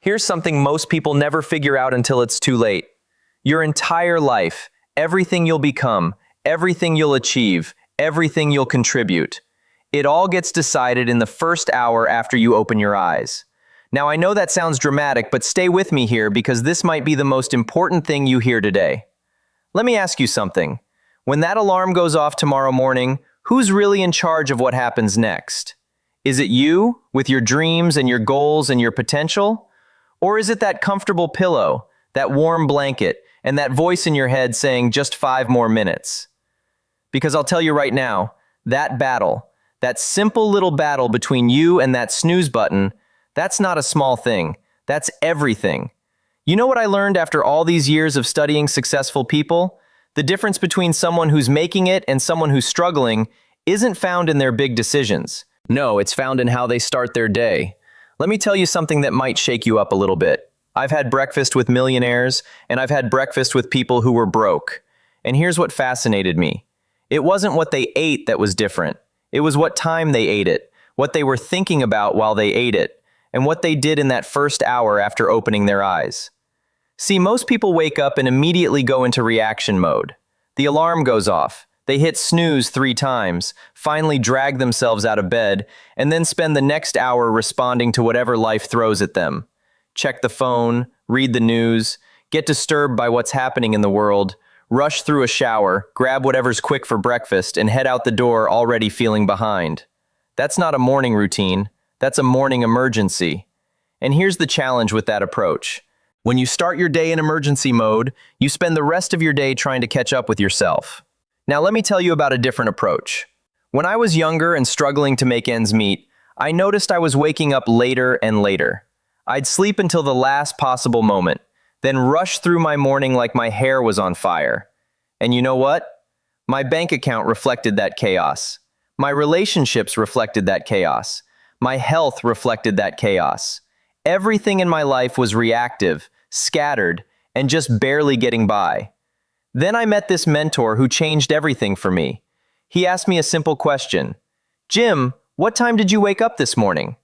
Here's something most people never figure out until it's too late. Your entire life, everything you'll become, everything you'll achieve, everything you'll contribute, it all gets decided in the first hour after you open your eyes. Now, I know that sounds dramatic, but stay with me here because this might be the most important thing you hear today. Let me ask you something. When that alarm goes off tomorrow morning, who's really in charge of what happens next? Is it you, with your dreams and your goals and your potential? Or is it that comfortable pillow, that warm blanket, and that voice in your head saying just 5 more minutes? Because I'll tell you right now, that battle, that simple little battle between you and that snooze button, that's not a small thing. That's everything. You know what I learned after all these years of studying successful people? The difference between someone who's making it and someone who's struggling isn't found in their big decisions. No, it's found in how they start their day. Let me tell you something that might shake you up a little bit. I've had breakfast with millionaires, and I've had breakfast with people who were broke. And here's what fascinated me. It wasn't what they ate that was different. It was what time they ate it, what they were thinking about while they ate it, and what they did in that first hour after opening their eyes. See, most people wake up and immediately go into reaction mode. The alarm goes off. They hit snooze 3 times, finally drag themselves out of bed, and then spend the next hour responding to whatever life throws at them. Check the phone, read the news, get disturbed by what's happening in the world, rush through a shower, grab whatever's quick for breakfast, and head out the door already feeling behind. That's not a morning routine. That's a morning emergency. And here's the challenge with that approach. When you start your day in emergency mode, you spend the rest of your day trying to catch up with yourself. Now let me tell you about a different approach. When I was younger and struggling to make ends meet, I noticed I was waking up later and later. I'd sleep until the last possible moment, then rush through my morning like my hair was on fire. And you know what? My bank account reflected that chaos. My relationships reflected that chaos. My health reflected that chaos. Everything in my life was reactive, scattered, and just barely getting by. Then I met this mentor who changed everything for me. He asked me a simple question. "Jim, what time did you wake up this morning?"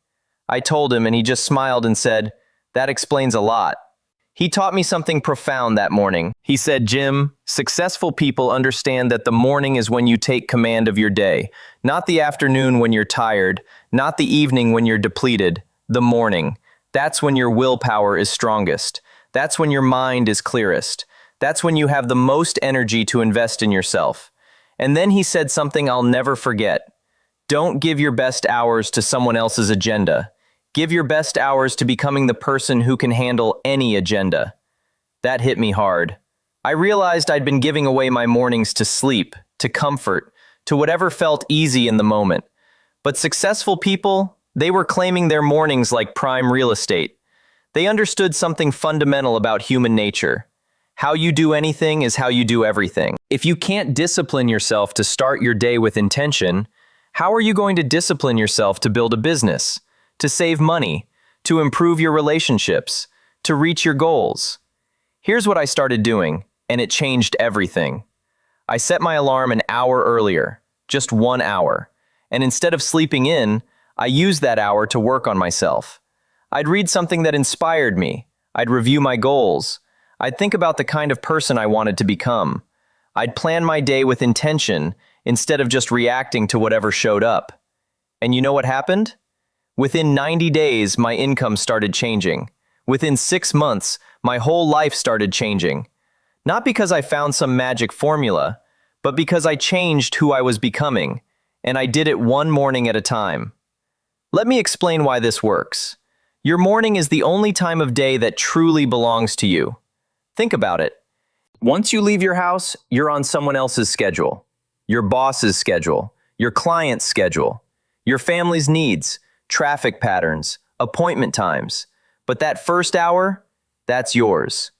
I told him and he just smiled and said, "That explains a lot." He taught me something profound that morning. He said, "Jim, successful people understand that the morning is when you take command of your day, not the afternoon when you're tired, not the evening when you're depleted, the morning. That's when your willpower is strongest. That's when your mind is clearest. That's when you have the most energy to invest in yourself." And then he said something I'll never forget. Don't give your best hours to someone else's agenda. Give your best hours to becoming the person who can handle any agenda. That hit me hard. I realized I'd been giving away my mornings to sleep, to comfort, to whatever felt easy in the moment. But successful people, they were claiming their mornings like prime real estate. They understood something fundamental about human nature. How you do anything is how you do everything. If you can't discipline yourself to start your day with intention, how are you going to discipline yourself to build a business, to save money, to improve your relationships, to reach your goals? Here's what I started doing, and it changed everything. I set my alarm an hour earlier, just 1 hour, and instead of sleeping in, I used that hour to work on myself. I'd read something that inspired me. I'd review my goals. I'd think about the kind of person I wanted to become. I'd plan my day with intention instead of just reacting to whatever showed up. And you know what happened? Within 90 days, my income started changing. Within 6 months, my whole life started changing. Not because I found some magic formula, but because I changed who I was becoming, and I did it one morning at a time. Let me explain why this works. Your morning is the only time of day that truly belongs to you. Think about it. Once you leave your house, you're on someone else's schedule. Your boss's schedule, your client's schedule, your family's needs, traffic patterns, appointment times. But that first hour, that's yours.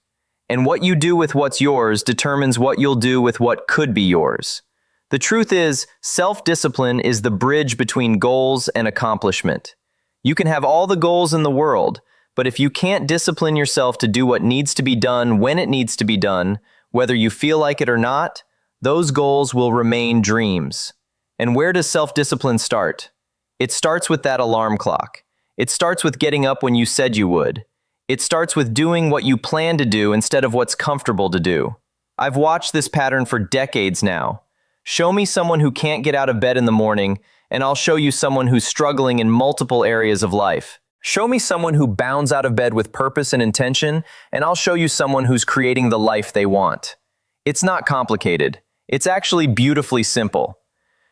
And what you do with what's yours determines what you'll do with what could be yours. The truth is, self-discipline is the bridge between goals and accomplishment. You can have all the goals in the world, but if you can't discipline yourself to do what needs to be done when it needs to be done, whether you feel like it or not, those goals will remain dreams. And where does self-discipline start? It starts with that alarm clock. It starts with getting up when you said you would. It starts with doing what you plan to do instead of what's comfortable to do. I've watched this pattern for decades now. Show me someone who can't get out of bed in the morning, and I'll show you someone who's struggling in multiple areas of life. Show me someone who bounds out of bed with purpose and intention, and I'll show you someone who's creating the life they want. It's not complicated. It's actually beautifully simple.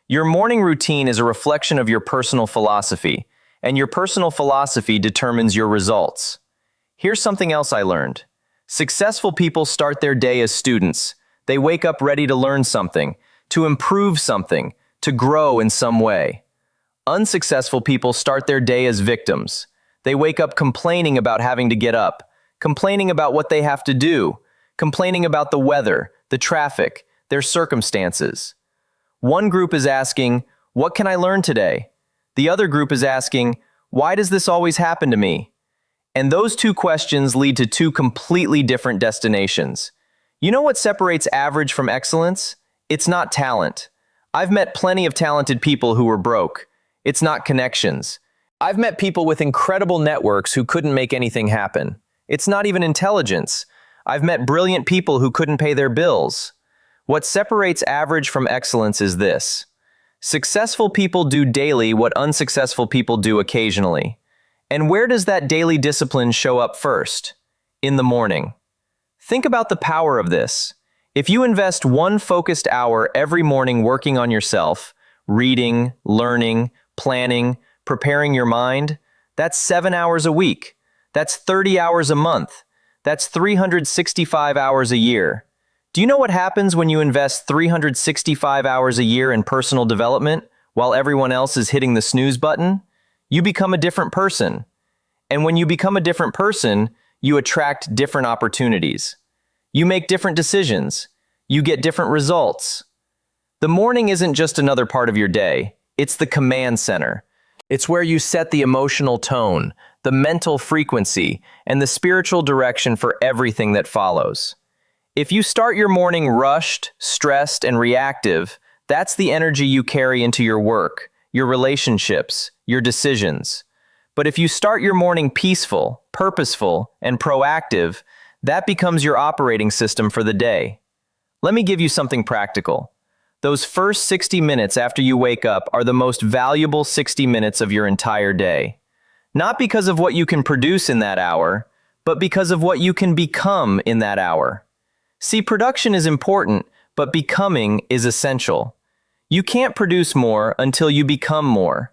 Your morning routine is a reflection of your personal philosophy, and your personal philosophy determines your results. Here's something else I learned. Successful people start their day as students. They wake up ready to learn something, to improve something, to grow in some way. Unsuccessful people start their day as victims. They wake up complaining about having to get up, complaining about what they have to do, complaining about the weather, the traffic, their circumstances. One group is asking, "What can I learn today?" The other group is asking, "Why does this always happen to me?" And those two questions lead to two completely different destinations. You know what separates average from excellence? It's not talent. I've met plenty of talented people who were broke. It's not connections. I've met people with incredible networks who couldn't make anything happen. It's not even intelligence. I've met brilliant people who couldn't pay their bills. What separates average from excellence is this. Successful people do daily what unsuccessful people do occasionally. And where does that daily discipline show up first? In the morning. Think about the power of this. If you invest one focused hour every morning working on yourself, reading, learning, planning, preparing your mind, that's 7 hours a week. That's 30 hours a month. That's 365 hours a year. Do you know what happens when you invest 365 hours a year in personal development while everyone else is hitting the snooze button? You become a different person. And when you become a different person, you attract different opportunities. You make different decisions. You get different results. The morning isn't just another part of your day. It's the command center. It's where you set the emotional tone, the mental frequency, and the spiritual direction for everything that follows. If you start your morning rushed, stressed, and reactive, that's the energy you carry into your work, your relationships, your decisions. But if you start your morning peaceful, purposeful, and proactive, that becomes your operating system for the day. Let me give you something practical. Those first 60 minutes after you wake up are the most valuable 60 minutes of your entire day. Not because of what you can produce in that hour, but because of what you can become in that hour. See, production is important, but becoming is essential. You can't produce more until you become more.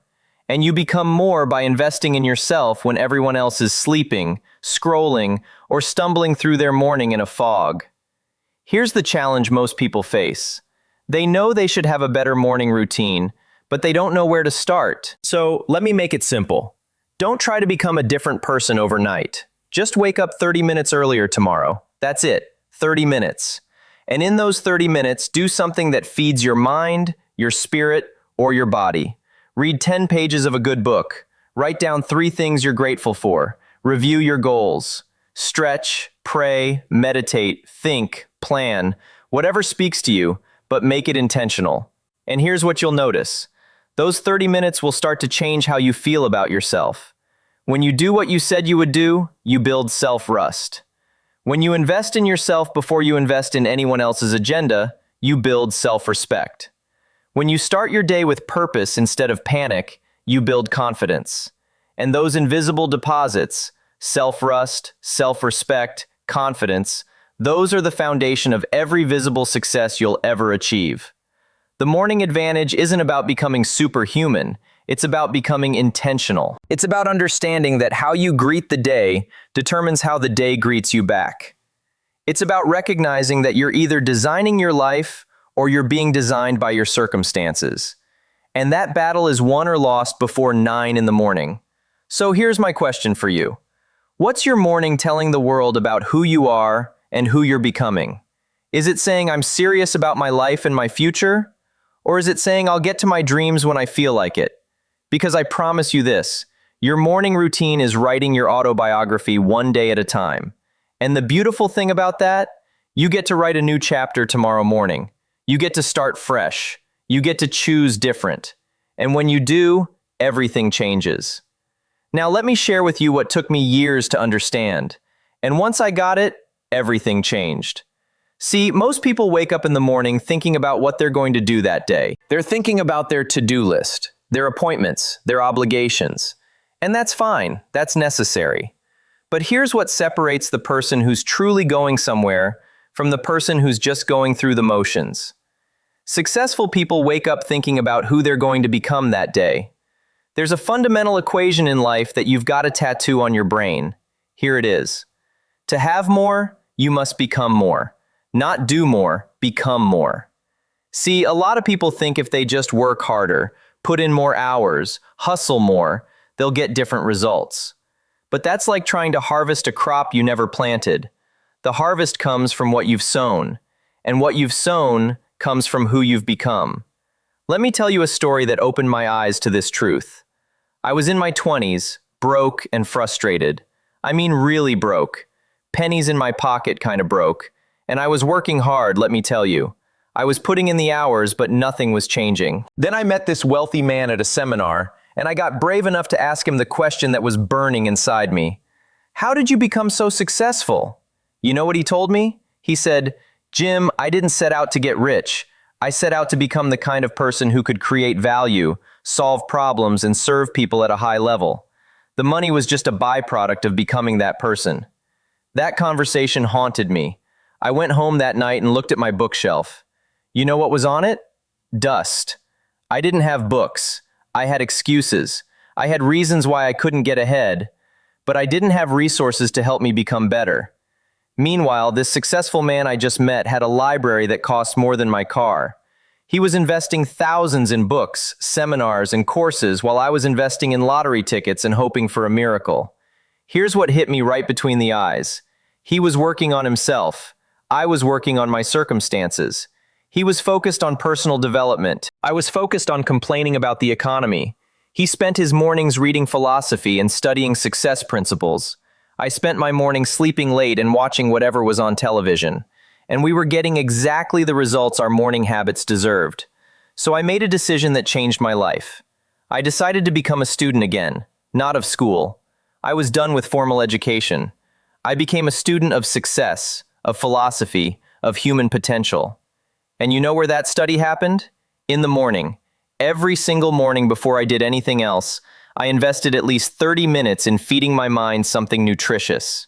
And you become more by investing in yourself when everyone else is sleeping, scrolling, or stumbling through their morning in a fog. Here's the challenge most people face. They know they should have a better morning routine, but they don't know where to start. So let me make it simple. Don't try to become a different person overnight. Just wake up 30 minutes earlier tomorrow. That's it, 30 minutes. And in those 30 minutes, do something that feeds your mind, your spirit, or your body. Read 10 pages of a good book. Write down 3 things you're grateful for. Review your goals. Stretch, pray, meditate, think, plan, whatever speaks to you, but make it intentional. And here's what you'll notice. Those 30 minutes will start to change how you feel about yourself. When you do what you said you would do, you build self-trust. When you invest in yourself before you invest in anyone else's agenda, you build self-respect. When you start your day with purpose instead of panic, you build confidence. And those invisible deposits, self-trust, self-respect, confidence, those are the foundation of every visible success you'll ever achieve. The morning advantage isn't about becoming superhuman. It's about becoming intentional. It's about understanding that how you greet the day determines how the day greets you back. It's about recognizing that you're either designing your life or you're being designed by your circumstances. And that battle is won or lost before 9 in the morning. So here's my question for you. What's your morning telling the world about who you are and who you're becoming? Is it saying I'm serious about my life and my future? Or is it saying I'll get to my dreams when I feel like it? Because I promise you this, your morning routine is writing your autobiography one day at a time. And the beautiful thing about that, you get to write a new chapter tomorrow morning. You get to start fresh. You get to choose different. And when you do, everything changes. Now let me share with you what took me years to understand. And once I got it, everything changed. See, most people wake up in the morning thinking about what they're going to do that day. They're thinking about their to-do list, their appointments, their obligations. And that's fine, that's necessary. But here's what separates the person who's truly going somewhere from the person who's just going through the motions. Successful people wake up thinking about who they're going to become that day. There's a fundamental equation in life that you've got to tattoo on your brain. Here it is. To have more, you must become more. Not do more, become more. See, a lot of people think if they just work harder, put in more hours, hustle more, they'll get different results. But that's like trying to harvest a crop you never planted. The harvest comes from what you've sown, and what you've sown comes from who you've become. Let me tell you a story that opened my eyes to this truth. I was in my 20s, broke and frustrated. I mean really broke. Pennies in my pocket kind of broke. And I was working hard, let me tell you. I was putting in the hours, but nothing was changing. Then I met this wealthy man at a seminar, and I got brave enough to ask him the question that was burning inside me. How did you become so successful? You know what he told me? He said, Jim, I didn't set out to get rich. I set out to become the kind of person who could create value, solve problems, and serve people at a high level. The money was just a byproduct of becoming that person. That conversation haunted me. I went home that night and looked at my bookshelf. You know what was on it? Dust. I didn't have books. I had excuses. I had reasons why I couldn't get ahead, but I didn't have resources to help me become better. Meanwhile, this successful man I just met had a library that cost more than my car. He was investing thousands in books, seminars, and courses while I was investing in lottery tickets and hoping for a miracle. Here's what hit me right between the eyes. He was working on himself. I was working on my circumstances. He was focused on personal development. I was focused on complaining about the economy. He spent his mornings reading philosophy and studying success principles. I spent my mornings sleeping late and watching whatever was on television. And we were getting exactly the results our morning habits deserved. So I made a decision that changed my life. I decided to become a student again, not of school. I was done with formal education. I became a student of success, of philosophy, of human potential. And you know where that study happened? In the morning. Every single morning before I did anything else, I invested at least 30 minutes in feeding my mind something nutritious.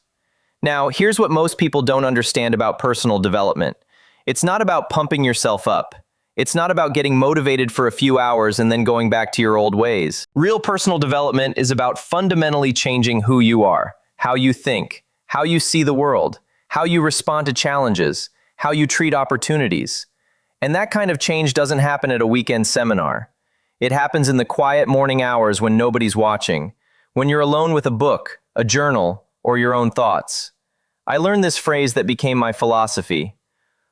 Now, here's what most people don't understand about personal development. It's not about pumping yourself up. It's not about getting motivated for a few hours and then going back to your old ways. Real personal development is about fundamentally changing who you are, how you think, how you see the world, how you respond to challenges, how you treat opportunities. And that kind of change doesn't happen at a weekend seminar. It happens in the quiet morning hours when nobody's watching, when you're alone with a book, a journal, or your own thoughts. I learned this phrase that became my philosophy.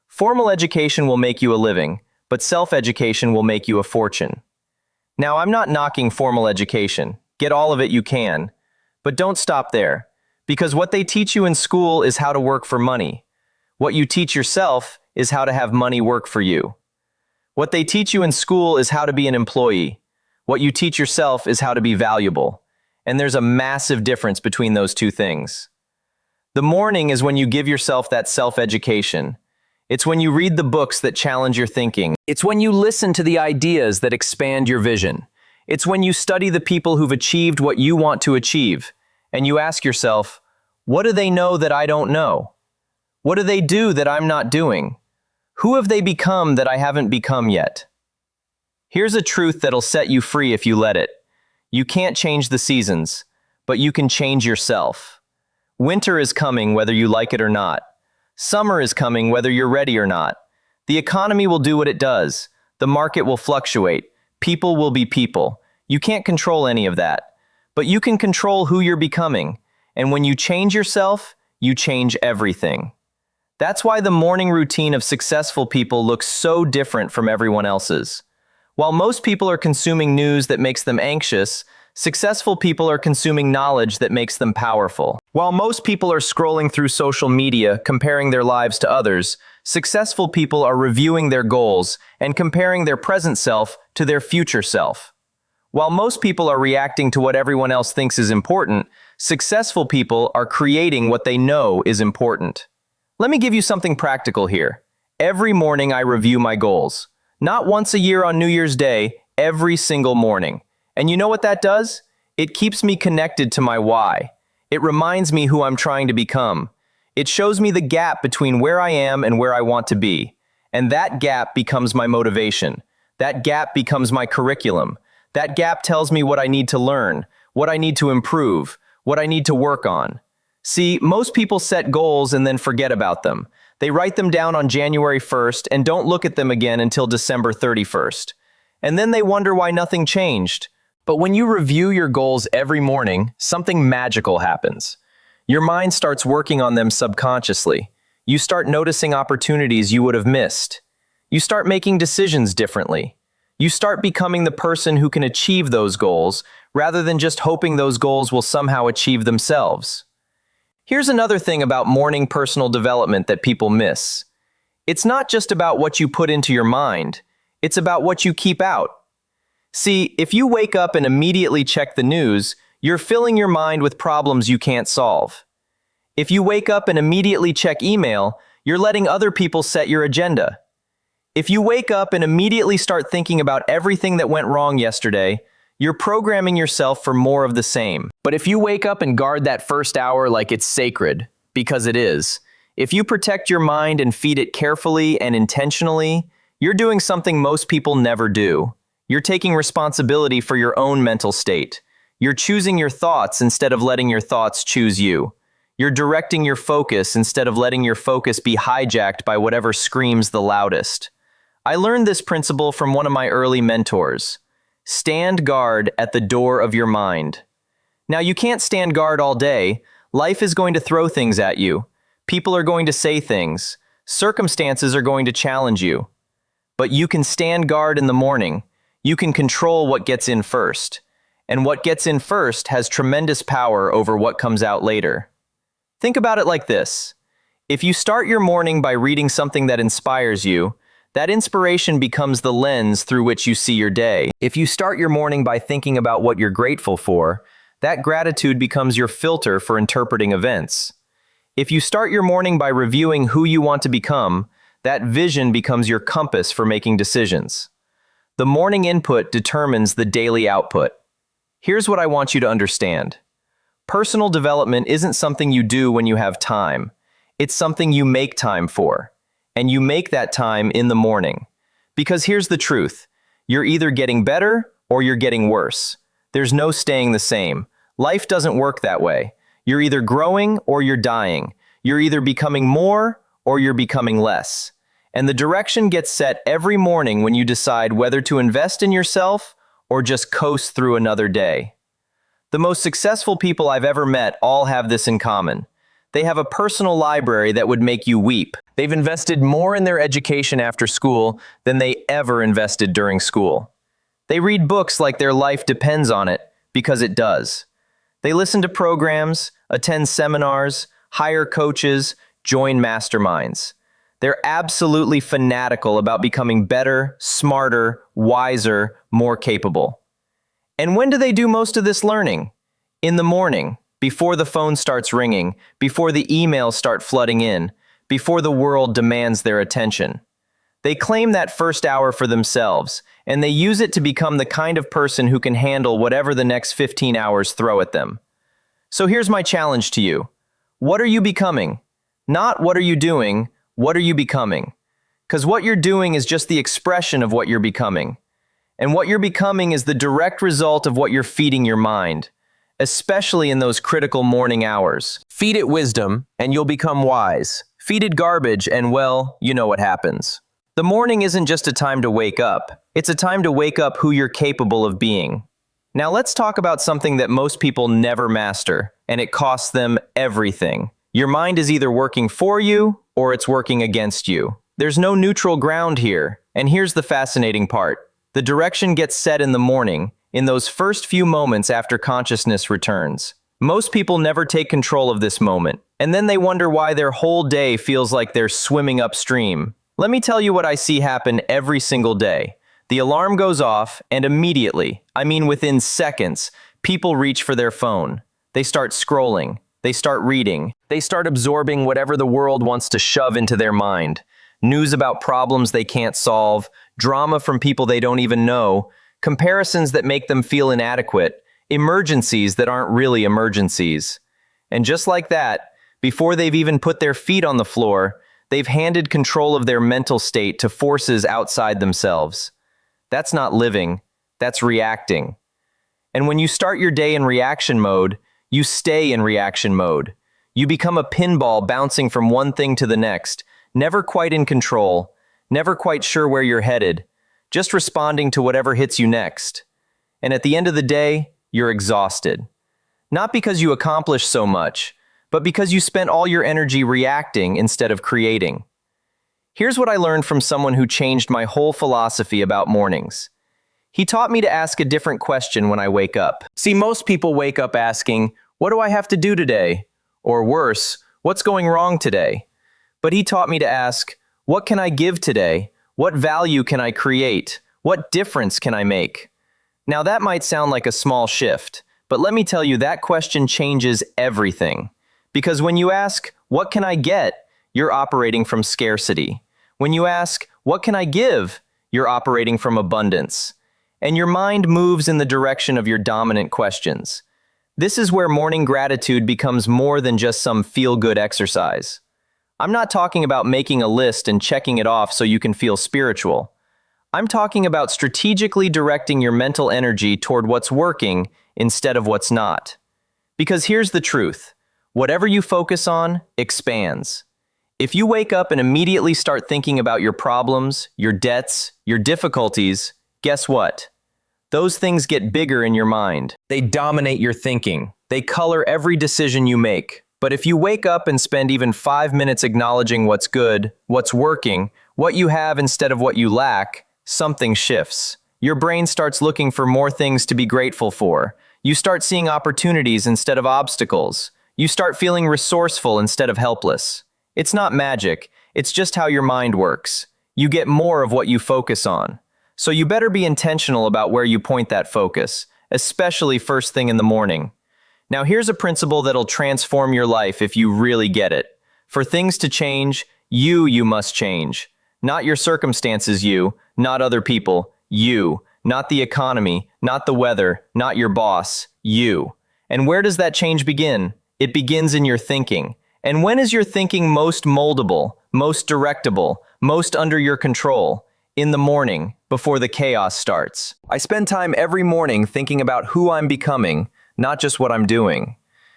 Formal education will make you a living, but self-education will make you a fortune. Now, I'm not knocking formal education. Get all of it you can. But don't stop there, because what they teach you in school is how to work for money. What you teach yourself is how to have money work for you. What they teach you in school is how to be an employee. What you teach yourself is how to be valuable. And there's a massive difference between those two things. The morning is when you give yourself that self-education. It's when you read the books that challenge your thinking. It's when you listen to the ideas that expand your vision. It's when you study the people who've achieved what you want to achieve. And you ask yourself, what do they know that I don't know? What do they do that I'm not doing? Who have they become that I haven't become yet? Here's a truth that'll set you free if you let it. You can't change the seasons, but you can change yourself. Winter is coming whether you like it or not. Summer is coming whether you're ready or not. The economy will do what it does. The market will fluctuate. People will be people. You can't control any of that. But you can control who you're becoming. And when you change yourself, you change everything. That's why the morning routine of successful people looks so different from everyone else's. While most people are consuming news that makes them anxious, successful people are consuming knowledge that makes them powerful. While most people are scrolling through social media, comparing their lives to others, successful people are reviewing their goals and comparing their present self to their future self. While most people are reacting to what everyone else thinks is important, successful people are creating what they know is important. Let me give you something practical here. Every morning I review my goals. Not once a year on New Year's Day, every single morning. And you know what that does? It keeps me connected to my why. It reminds me who I'm trying to become. It shows me the gap between where I am and where I want to be. And that gap becomes my motivation. That gap becomes my curriculum. That gap tells me what I need to learn, what I need to improve, what I need to work on. See, most people set goals and then forget about them. They write them down on January 1st and don't look at them again until December 31st. And then they wonder why nothing changed. But when you review your goals every morning, something magical happens. Your mind starts working on them subconsciously. You start noticing opportunities you would have missed. You start making decisions differently. You start becoming the person who can achieve those goals, rather than just hoping those goals will somehow achieve themselves. Here's another thing about morning personal development that people miss. It's not just about what you put into your mind, it's about what you keep out. See, if you wake up and immediately check the news, you're filling your mind with problems you can't solve. If you wake up and immediately check email, you're letting other people set your agenda. If you wake up and immediately start thinking about everything that went wrong yesterday, you're programming yourself for more of the same. But if you wake up and guard that first hour like it's sacred, because it is, if you protect your mind and feed it carefully and intentionally, you're doing something most people never do. You're taking responsibility for your own mental state. You're choosing your thoughts instead of letting your thoughts choose you. You're directing your focus instead of letting your focus be hijacked by whatever screams the loudest. I learned this principle from one of my early mentors. Stand guard at the door of your mind. Now, you can't stand guard all day. Life is going to throw things at you. People are going to say things. Circumstances are going to challenge you. But you can stand guard in the morning. You can control what gets in first. And what gets in first has tremendous power over what comes out later. Think about it like this. If you start your morning by reading something that inspires you, that inspiration becomes the lens through which you see your day. If you start your morning by thinking about what you're grateful for, that gratitude becomes your filter for interpreting events. If you start your morning by reviewing who you want to become, that vision becomes your compass for making decisions. The morning input determines the daily output. Here's what I want you to understand. Personal development isn't something you do when you have time. It's something you make time for. And you make that time in the morning. Because here's the truth. You're either getting better or you're getting worse. There's no staying the same. Life doesn't work that way. You're either growing or you're dying. You're either becoming more or you're becoming less. And the direction gets set every morning when you decide whether to invest in yourself or just coast through another day. The most successful people I've ever met all have this in common. They have a personal library that would make you weep. They've invested more in their education after school than they ever invested during school. They read books like their life depends on it, because it does. They listen to programs, attend seminars, hire coaches, join masterminds. They're absolutely fanatical about becoming better, smarter, wiser, more capable. And when do they do most of this learning? In the morning. Before the phone starts ringing, before the emails start flooding in, before the world demands their attention. They claim that first hour for themselves, and they use it to become the kind of person who can handle whatever the next 15 hours throw at them. So here's my challenge to you. What are you becoming? Not what are you doing, what are you becoming? Because what you're doing is just the expression of what you're becoming. And what you're becoming is the direct result of what you're feeding your mind. Especially in those critical morning hours. Feed it wisdom, and you'll become wise. Feed it garbage, and well, you know what happens. The morning isn't just a time to wake up. It's a time to wake up who you're capable of being. Now let's talk about something that most people never master, and it costs them everything. Your mind is either working for you, or it's working against you. There's no neutral ground here, and here's the fascinating part. The direction gets set in the morning, in those first few moments after consciousness returns. Most people never take control of this moment, and then they wonder why their whole day feels like they're swimming upstream. Let me tell you what I see happen every single day. The alarm goes off, and immediately, I mean within seconds, people reach for their phone. They start scrolling. They start reading. They start absorbing whatever the world wants to shove into their mind. News about problems they can't solve, drama from people they don't even know, comparisons that make them feel inadequate, emergencies that aren't really emergencies. And just like that, before they've even put their feet on the floor, they've handed control of their mental state to forces outside themselves. That's not living, that's reacting. And when you start your day in reaction mode, you stay in reaction mode. You become a pinball bouncing from one thing to the next, never quite in control, never quite sure where you're headed, just responding to whatever hits you next. And at the end of the day, you're exhausted. Not because you accomplished so much, but because you spent all your energy reacting instead of creating. Here's what I learned from someone who changed my whole philosophy about mornings. He taught me to ask a different question when I wake up. See, most people wake up asking, "What do I have to do today?" Or worse, "What's going wrong today?" But he taught me to ask, "What can I give today? What value can I create? What difference can I make?" Now that might sound like a small shift, but let me tell you that question changes everything. Because when you ask, "What can I get?" you're operating from scarcity. When you ask, "What can I give?" you're operating from abundance. And your mind moves in the direction of your dominant questions. This is where morning gratitude becomes more than just some feel-good exercise. I'm not talking about making a list and checking it off so you can feel spiritual. I'm talking about strategically directing your mental energy toward what's working instead of what's not. Because here's the truth. Whatever you focus on expands. If you wake up and immediately start thinking about your problems, your debts, your difficulties, guess what? Those things get bigger in your mind. They dominate your thinking. They color every decision you make. But if you wake up and spend even 5 minutes acknowledging what's good, what's working, what you have instead of what you lack, something shifts. Your brain starts looking for more things to be grateful for. You start seeing opportunities instead of obstacles. You start feeling resourceful instead of helpless. It's not magic. It's just how your mind works. You get more of what you focus on. So you better be intentional about where you point that focus, especially first thing in the morning. Now here's a principle that'll transform your life if you really get it. For things to change, you must change. Not your circumstances, not other people, you. Not the economy, not the weather, not your boss, you. And where does that change begin? It begins in your thinking. And when is your thinking most moldable, most directable, most under your control? In the morning, before the chaos starts. I spend time every morning thinking about who I'm becoming, not just what I'm doing.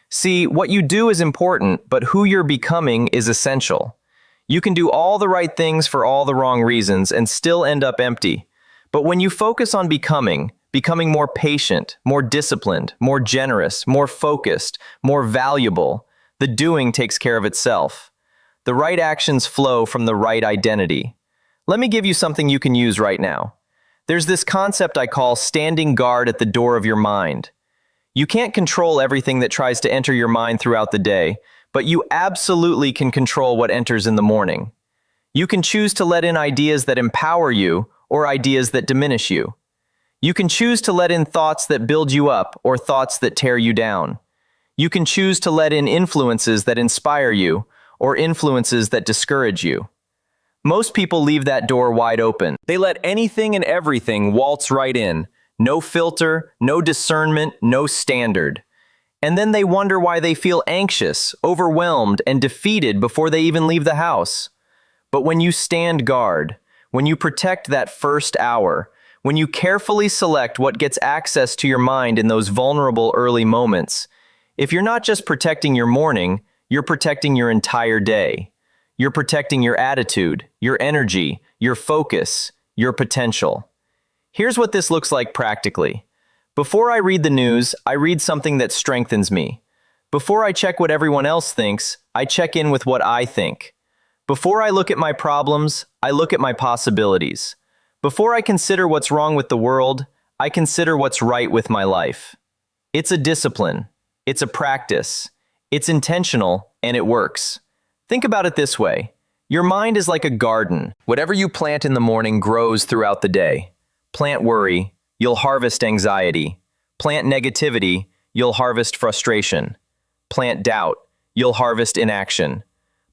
See, what you do is important, but who you're becoming is essential. You can do all the right things for all the wrong reasons and still end up empty. But when you focus on becoming more patient, more disciplined, more generous, more focused, more valuable, the doing takes care of itself. The right actions flow from the right identity. Let me give you something you can use right now. There's this concept I call standing guard at the door of your mind. You can't control everything that tries to enter your mind throughout the day, but you absolutely can control what enters in the morning. You can choose to let in ideas that empower you or ideas that diminish you. You can choose to let in thoughts that build you up or thoughts that tear you down. You can choose to let in influences that inspire you or influences that discourage you. Most people leave that door wide open. They let anything and everything waltz right in. No filter, no discernment, no standard. And then they wonder why they feel anxious, overwhelmed, and defeated before they even leave the house. But when you stand guard, when you protect that first hour, when you carefully select what gets access to your mind in those vulnerable early moments, if you're not just protecting your morning, you're protecting your entire day. You're protecting your attitude, your energy, your focus, your potential. Here's what this looks like practically. Before I read the news, I read something that strengthens me. Before I check what everyone else thinks, I check in with what I think. Before I look at my problems, I look at my possibilities. Before I consider what's wrong with the world, I consider what's right with my life. It's a discipline. It's a practice. It's intentional, and it works. Think about it this way. Your mind is like a garden. Whatever you plant in the morning grows throughout the day. Plant worry, you'll harvest anxiety. Plant negativity, you'll harvest frustration. Plant doubt, you'll harvest inaction.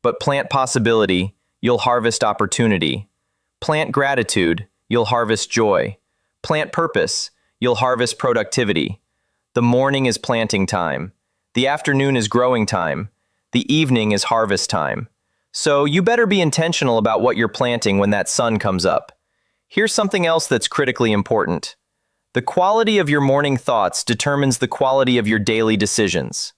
But plant possibility, you'll harvest opportunity. Plant gratitude, you'll harvest joy. Plant purpose, you'll harvest productivity. The morning is planting time. The afternoon is growing time. The evening is harvest time. So you better be intentional about what you're planting when that sun comes up. Here's something else that's critically important. The quality of your morning thoughts determines the quality of your daily decisions.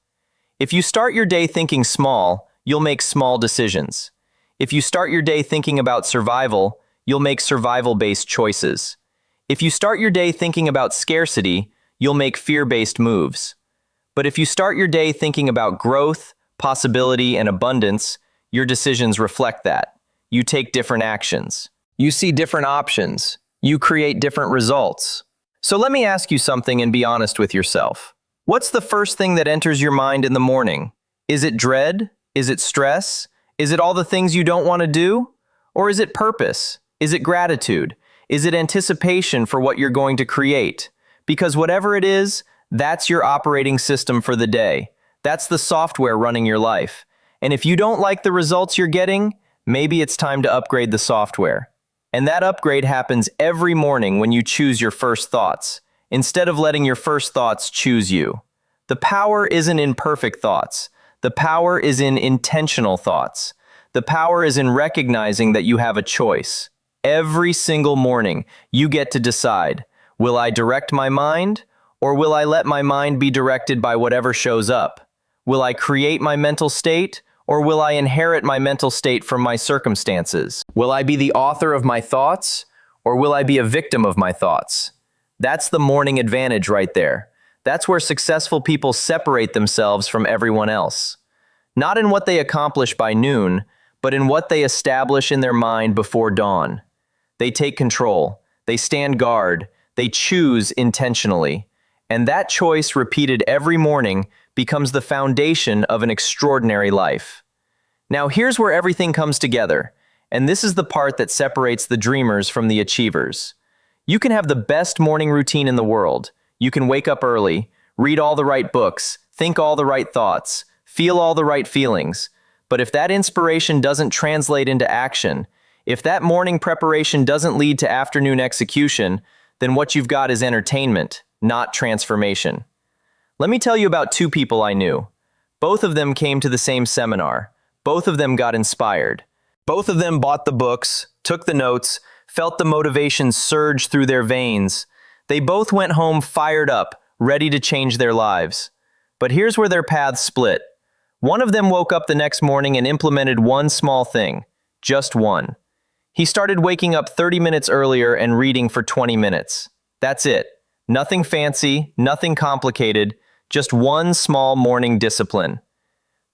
If you start your day thinking small, you'll make small decisions. If you start your day thinking about survival, you'll make survival-based choices. If you start your day thinking about scarcity, you'll make fear-based moves. But if you start your day thinking about growth, possibility, and abundance, your decisions reflect that. You take different actions. You see different options. You create different results. So let me ask you something and be honest with yourself. What's the first thing that enters your mind in the morning? Is it dread? Is it stress? Is it all the things you don't want to do? Or is it purpose? Is it gratitude? Is it anticipation for what you're going to create? Because whatever it is, that's your operating system for the day. That's the software running your life. And if you don't like the results you're getting, maybe it's time to upgrade the software. And that upgrade happens every morning when you choose your first thoughts, instead of letting your first thoughts choose you. The power isn't in perfect thoughts. The power is in intentional thoughts. The power is in recognizing that you have a choice. Every single morning, you get to decide, will I direct my mind, or will I let my mind be directed by whatever shows up? Will I create my mental state, or will I inherit my mental state from my circumstances? Will I be the author of my thoughts, or will I be a victim of my thoughts? That's the morning advantage right there. That's where successful people separate themselves from everyone else. Not in what they accomplish by noon, but in what they establish in their mind before dawn. They take control. They stand guard. They choose intentionally. And that choice, repeated every morning, becomes the foundation of an extraordinary life. Now here's where everything comes together, and this is the part that separates the dreamers from the achievers. You can have the best morning routine in the world. You can wake up early, read all the right books, think all the right thoughts, feel all the right feelings. But if that inspiration doesn't translate into action, if that morning preparation doesn't lead to afternoon execution, then what you've got is entertainment, not transformation. Let me tell you about two people I knew. Both of them came to the same seminar. Both of them got inspired. Both of them bought the books, took the notes, felt the motivation surge through their veins. They both went home fired up, ready to change their lives. But here's where their paths split. One of them woke up the next morning and implemented one small thing. Just one. He started waking up 30 minutes earlier and reading for 20 minutes. That's it. Nothing fancy, nothing complicated, just one small morning discipline.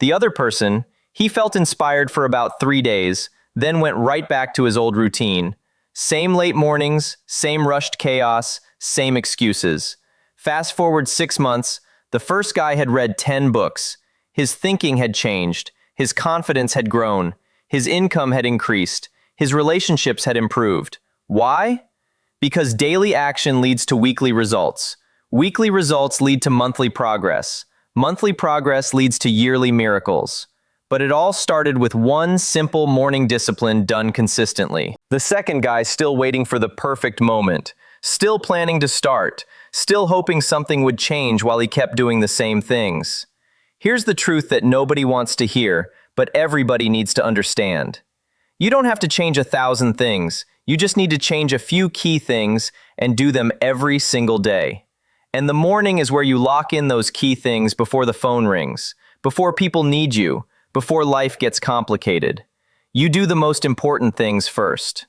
The other person, he felt inspired for about 3 days, then went right back to his old routine. Same late mornings, same rushed chaos, same excuses. Fast forward 6 months, the first guy had read 10 books. His thinking had changed, his confidence had grown, his income had increased, his relationships had improved. Why? Because daily action leads to weekly results. Weekly results lead to monthly progress. Monthly progress leads to yearly miracles. But it all started with one simple morning discipline done consistently. The second guy still waiting for the perfect moment, still planning to start, still hoping something would change while he kept doing the same things. Here's the truth that nobody wants to hear, but everybody needs to understand. You don't have to change 1,000 things. You just need to change a few key things and do them every single day. And the morning is where you lock in those key things before the phone rings, before people need you, before life gets complicated. You do the most important things first.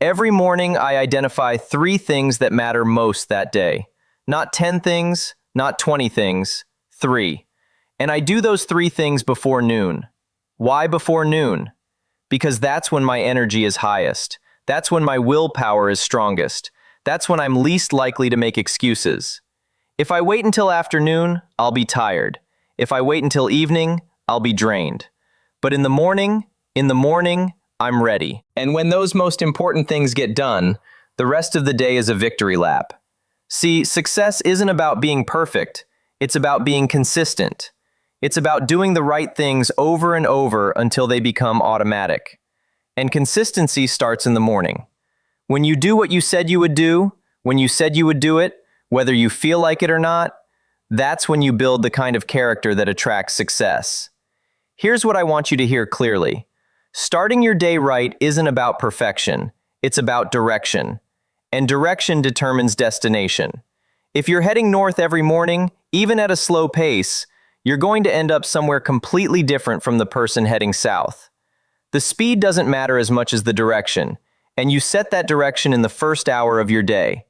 Every morning I identify 3 things that matter most that day. Not 10 things, not 20 things, 3. And I do those 3 things before noon. Why before noon? Because that's when my energy is highest. That's when my willpower is strongest. That's when I'm least likely to make excuses. If I wait until afternoon, I'll be tired. If I wait until evening, I'll be drained. But in the morning, I'm ready. And when those most important things get done, The rest of the day is a victory lap. See, success isn't about being perfect. It's about being consistent. It's about doing the right things over and over until they become automatic. And consistency starts in the morning. When you do what you said you would do, when you said you would do it, whether you feel like it or not, that's when you build the kind of character that attracts success. Here's what I want you to hear clearly. Starting your day right isn't about perfection. It's about direction. And direction determines destination. If you're heading north every morning, even at a slow pace, you're going to end up somewhere completely different from the person heading south. The speed doesn't matter as much as the direction, and you set that direction in the first hour of your day.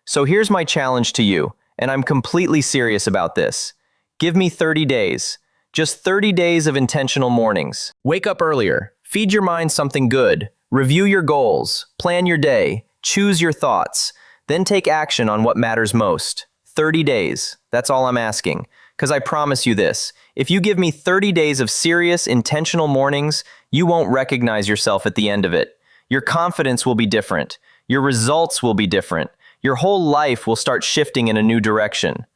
So here's my challenge to you, and I'm completely serious about this. Give me 30 days. Just 30 days of intentional mornings. Wake up earlier. Feed your mind something good. Review your goals. Plan your day. Choose your thoughts. Then take action on what matters most. 30 days. That's all I'm asking. Because I promise you this. If you give me 30 days of serious, intentional mornings, you won't recognize yourself at the end of it. Your confidence will be different. Your results will be different. Your whole life will start shifting in a new direction.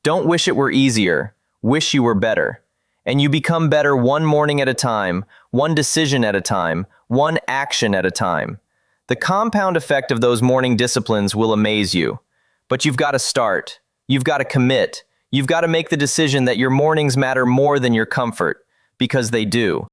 Don't wish it were easier. Wish you were better. And you become better one morning at a time, one decision at a time, one action at a time. The compound effect of those morning disciplines will amaze you. But you've got to start. You've got to commit. You've got to make the decision that your mornings matter more than your comfort, because they do.